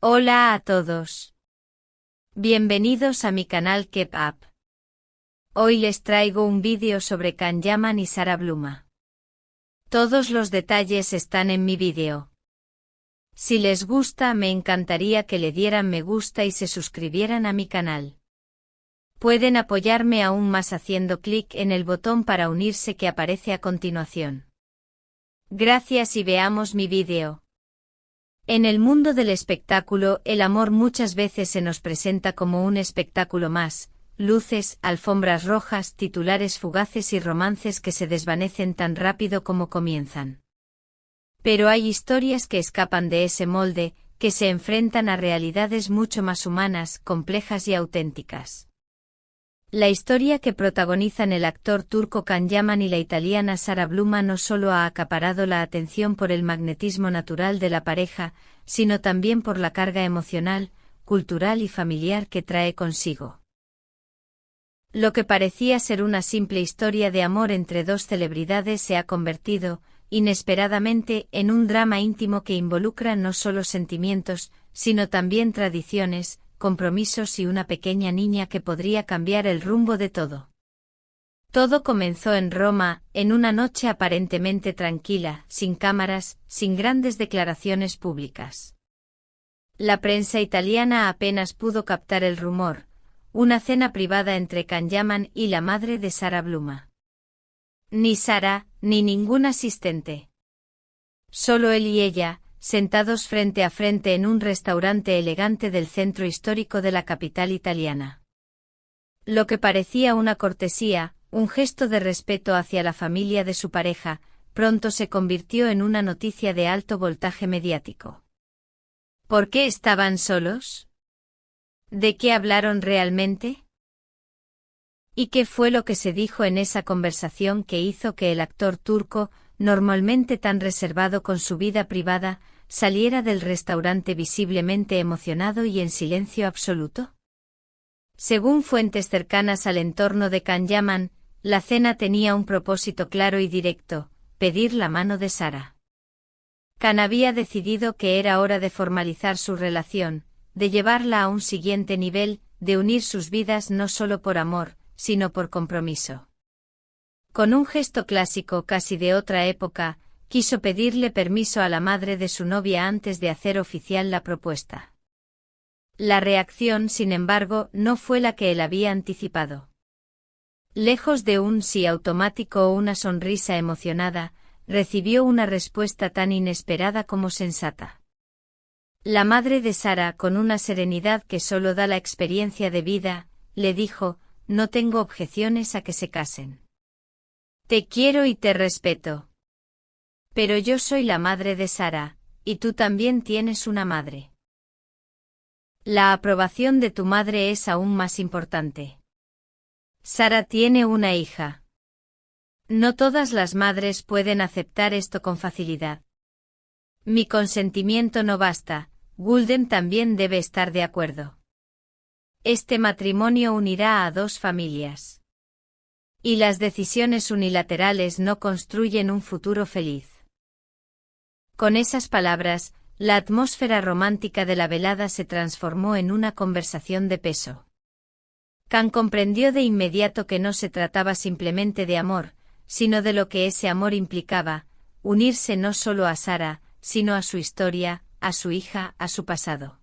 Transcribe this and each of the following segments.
Hola a todos. Bienvenidos a mi canal Keep Up. Hoy les traigo un vídeo sobre Can Yaman y Sarah Bluma. Todos los detalles están en mi vídeo. Si les gusta, me encantaría que le dieran me gusta y se suscribieran a mi canal. Pueden apoyarme aún más haciendo clic en el botón para unirse que aparece a continuación. Gracias y veamos mi vídeo. En el mundo del espectáculo, el amor muchas veces se nos presenta como un espectáculo más, luces, alfombras rojas, titulares fugaces y romances que se desvanecen tan rápido como comienzan. Pero hay historias que escapan de ese molde, que se enfrentan a realidades mucho más humanas, complejas y auténticas. La historia que protagonizan el actor turco Can Yaman y la italiana Sarah Bluma no solo ha acaparado la atención por el magnetismo natural de la pareja, sino también por la carga emocional, cultural y familiar que trae consigo. Lo que parecía ser una simple historia de amor entre dos celebridades se ha convertido, inesperadamente, en un drama íntimo que involucra no solo sentimientos, sino también tradiciones, compromisos y una pequeña niña que podría cambiar el rumbo de todo. Todo comenzó en Roma, en una noche aparentemente tranquila, sin cámaras, sin grandes declaraciones públicas. La prensa italiana apenas pudo captar el rumor, una cena privada entre Can Yaman y la madre de Sarah Bluma. Ni Sarah, ni ningún asistente. Solo él y ella, sentados frente a frente en un restaurante elegante del centro histórico de la capital italiana. Lo que parecía una cortesía, un gesto de respeto hacia la familia de su pareja, pronto se convirtió en una noticia de alto voltaje mediático. ¿Por qué estaban solos? ¿De qué hablaron realmente? ¿Y qué fue lo que se dijo en esa conversación que hizo que el actor turco, normalmente tan reservado con su vida privada, saliera del restaurante visiblemente emocionado y en silencio absoluto? Según fuentes cercanas al entorno de Can Yaman, la cena tenía un propósito claro y directo: pedir la mano de Sarah. Can había decidido que era hora de formalizar su relación, de llevarla a un siguiente nivel, de unir sus vidas no solo por amor, sino por compromiso. Con un gesto clásico casi de otra época, quiso pedirle permiso a la madre de su novia antes de hacer oficial la propuesta. La reacción, sin embargo, no fue la que él había anticipado. Lejos de un sí automático o una sonrisa emocionada, recibió una respuesta tan inesperada como sensata. La madre de Sarah, con una serenidad que solo da la experiencia de vida, le dijo: «No tengo objeciones a que se casen. Te quiero y te respeto. Pero yo soy la madre de Sarah, y tú también tienes una madre. La aprobación de tu madre es aún más importante. Sarah tiene una hija. No todas las madres pueden aceptar esto con facilidad. Mi consentimiento no basta, Gulden también debe estar de acuerdo. Este matrimonio unirá a dos familias. Y las decisiones unilaterales no construyen un futuro feliz». Con esas palabras, la atmósfera romántica de la velada se transformó en una conversación de peso. Can comprendió de inmediato que no se trataba simplemente de amor, sino de lo que ese amor implicaba: unirse no solo a Sarah, sino a su historia, a su hija, a su pasado.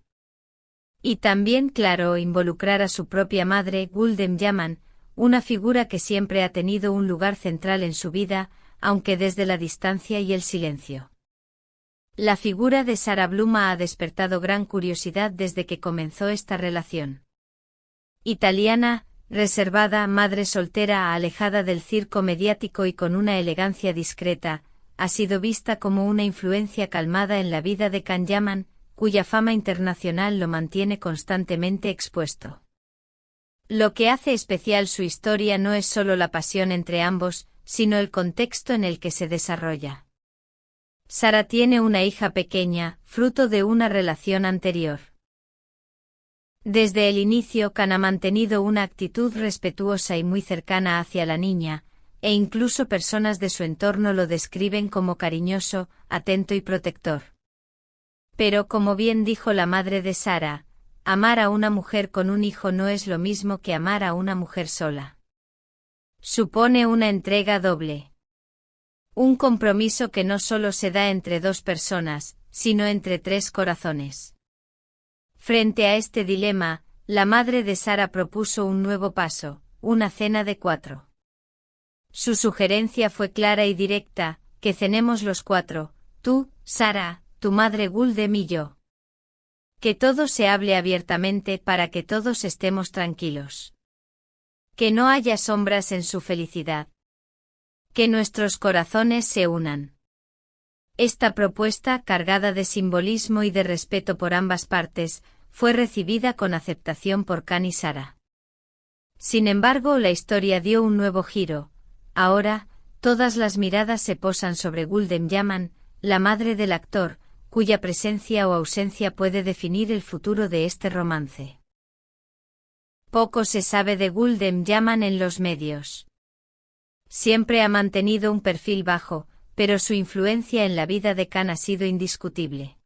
Y también, claro, involucrar a su propia madre, Gulden Yaman, una figura que siempre ha tenido un lugar central en su vida, aunque desde la distancia y el silencio. La figura de Sarah Bluma ha despertado gran curiosidad desde que comenzó esta relación. Italiana, reservada, madre soltera alejada del circo mediático y con una elegancia discreta, ha sido vista como una influencia calmada en la vida de Can Yaman, cuya fama internacional lo mantiene constantemente expuesto. Lo que hace especial su historia no es solo la pasión entre ambos, sino el contexto en el que se desarrolla. Sarah tiene una hija pequeña, fruto de una relación anterior. Desde el inicio, Can ha mantenido una actitud respetuosa y muy cercana hacia la niña, e incluso personas de su entorno lo describen como cariñoso, atento y protector. Pero como bien dijo la madre de Sara, amar a una mujer con un hijo no es lo mismo que amar a una mujer sola. Supone una entrega doble. Un compromiso que no solo se da entre dos personas, sino entre tres corazones. Frente a este dilema, la madre de Sara propuso un nuevo paso, una cena de 4. Su sugerencia fue clara y directa, que cenemos los 4, tú, Sara, tu madre Guldem y yo. Que todo se hable abiertamente para que todos estemos tranquilos. Que no haya sombras en su felicidad. Que nuestros corazones se unan. Esta propuesta, cargada de simbolismo y de respeto por ambas partes, fue recibida con aceptación por Can y Sara. Sin embargo, la historia dio un nuevo giro. Ahora, todas las miradas se posan sobre Guldem Yaman, la madre del actor, cuya presencia o ausencia puede definir el futuro de este romance. Poco se sabe de Guldem Yaman en los medios. Siempre ha mantenido un perfil bajo, pero su influencia en la vida de Can ha sido indiscutible.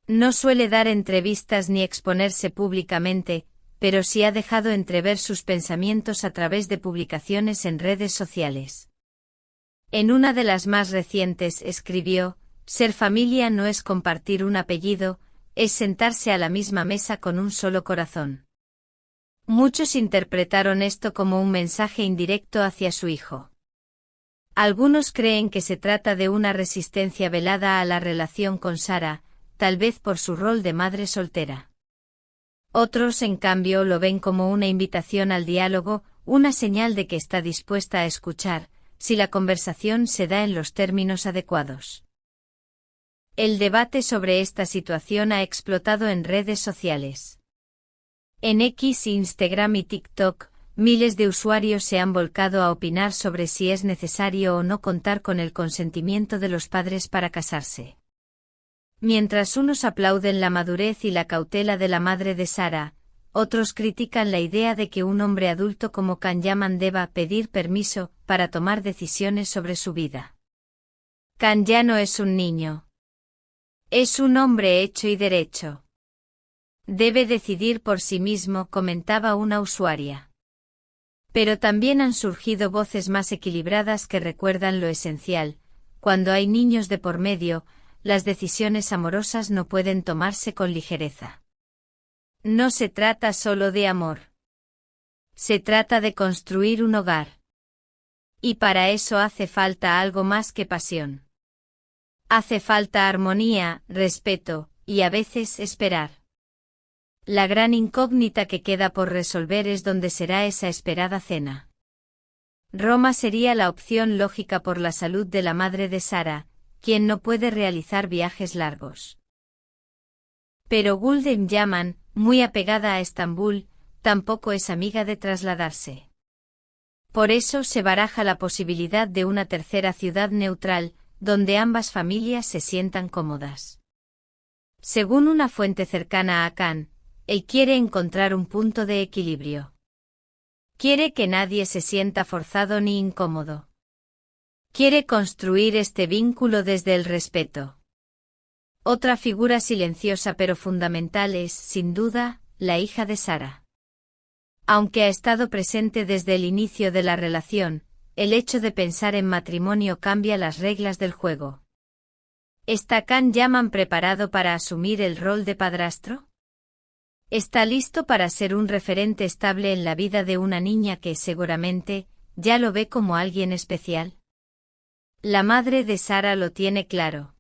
No suele dar entrevistas ni exponerse públicamente, pero sí ha dejado entrever sus pensamientos a través de publicaciones en redes sociales. En una de las más recientes escribió: «Ser familia no es compartir un apellido, es sentarse a la misma mesa con un solo corazón». Muchos interpretaron esto como un mensaje indirecto hacia su hijo. Algunos creen que se trata de una resistencia velada a la relación con Sara, tal vez por su rol de madre soltera. Otros, en cambio, lo ven como una invitación al diálogo, una señal de que está dispuesta a escuchar, si la conversación se da en los términos adecuados. El debate sobre esta situación ha explotado en redes sociales. En X, Instagram y TikTok, miles de usuarios se han volcado a opinar sobre si es necesario o no contar con el consentimiento de los padres para casarse. Mientras unos aplauden la madurez y la cautela de la madre de Sara, otros critican la idea de que un hombre adulto como Can Yaman deba pedir permiso para tomar decisiones sobre su vida. Can ya no es un niño. Es un hombre hecho y derecho. Debe decidir por sí mismo, comentaba una usuaria. Pero también han surgido voces más equilibradas que recuerdan lo esencial: cuando hay niños de por medio, las decisiones amorosas no pueden tomarse con ligereza. No se trata solo de amor. Se trata de construir un hogar. Y para eso hace falta algo más que pasión. Hace falta armonía, respeto, y a veces esperar. La gran incógnita que queda por resolver es dónde será esa esperada cena. Roma sería la opción lógica por la salud de la madre de Sara, quien no puede realizar viajes largos. Pero Guldem Yaman, muy apegada a Estambul, tampoco es amiga de trasladarse. Por eso se baraja la posibilidad de una tercera ciudad neutral, donde ambas familias se sientan cómodas. Según una fuente cercana a Can, él quiere encontrar un punto de equilibrio. Quiere que nadie se sienta forzado ni incómodo. Quiere construir este vínculo desde el respeto. Otra figura silenciosa pero fundamental es, sin duda, la hija de Sara. Aunque ha estado presente desde el inicio de la relación, el hecho de pensar en matrimonio cambia las reglas del juego. ¿Está Can Yaman preparado para asumir el rol de padrastro? ¿Está listo para ser un referente estable en la vida de una niña que, seguramente, ya lo ve como alguien especial? La madre de Sara lo tiene claro.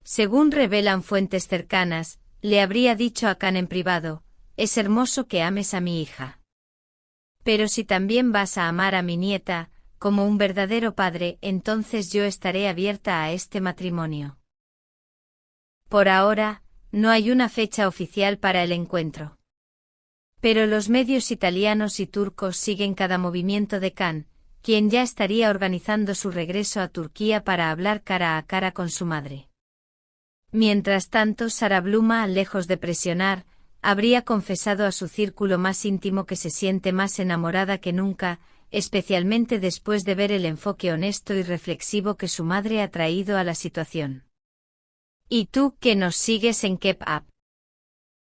Según revelan fuentes cercanas, le habría dicho a Can en privado: «Es hermoso que ames a mi hija. Pero si también vas a amar a mi nieta, como un verdadero padre, entonces yo estaré abierta a este matrimonio». Por ahora, no hay una fecha oficial para el encuentro. Pero los medios italianos y turcos siguen cada movimiento de Can, quien ya estaría organizando su regreso a Turquía para hablar cara a cara con su madre. Mientras tanto, Sara Bluma, lejos de presionar, habría confesado a su círculo más íntimo que se siente más enamorada que nunca, especialmente después de ver el enfoque honesto y reflexivo que su madre ha traído a la situación. ¿Y tú que nos sigues en Keep Up?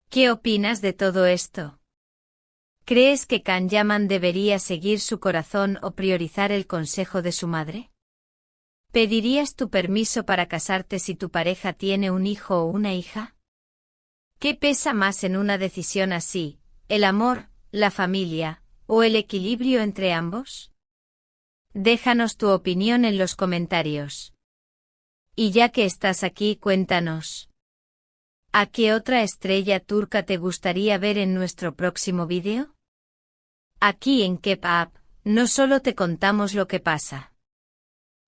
¿Qué opinas de todo esto? ¿Crees que Can Yaman debería seguir su corazón o priorizar el consejo de su madre? ¿Pedirías tu permiso para casarte si tu pareja tiene un hijo o una hija? ¿Qué pesa más en una decisión así, el amor, la familia, o el equilibrio entre ambos? Déjanos tu opinión en los comentarios. Y ya que estás aquí, cuéntanos. ¿A qué otra estrella turca te gustaría ver en nuestro próximo vídeo? Aquí en Keep Up, no solo te contamos lo que pasa.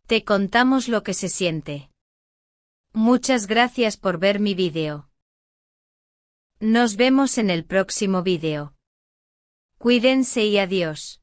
Te contamos lo que se siente. Muchas gracias por ver mi vídeo. Nos vemos en el próximo vídeo. Cuídense y adiós.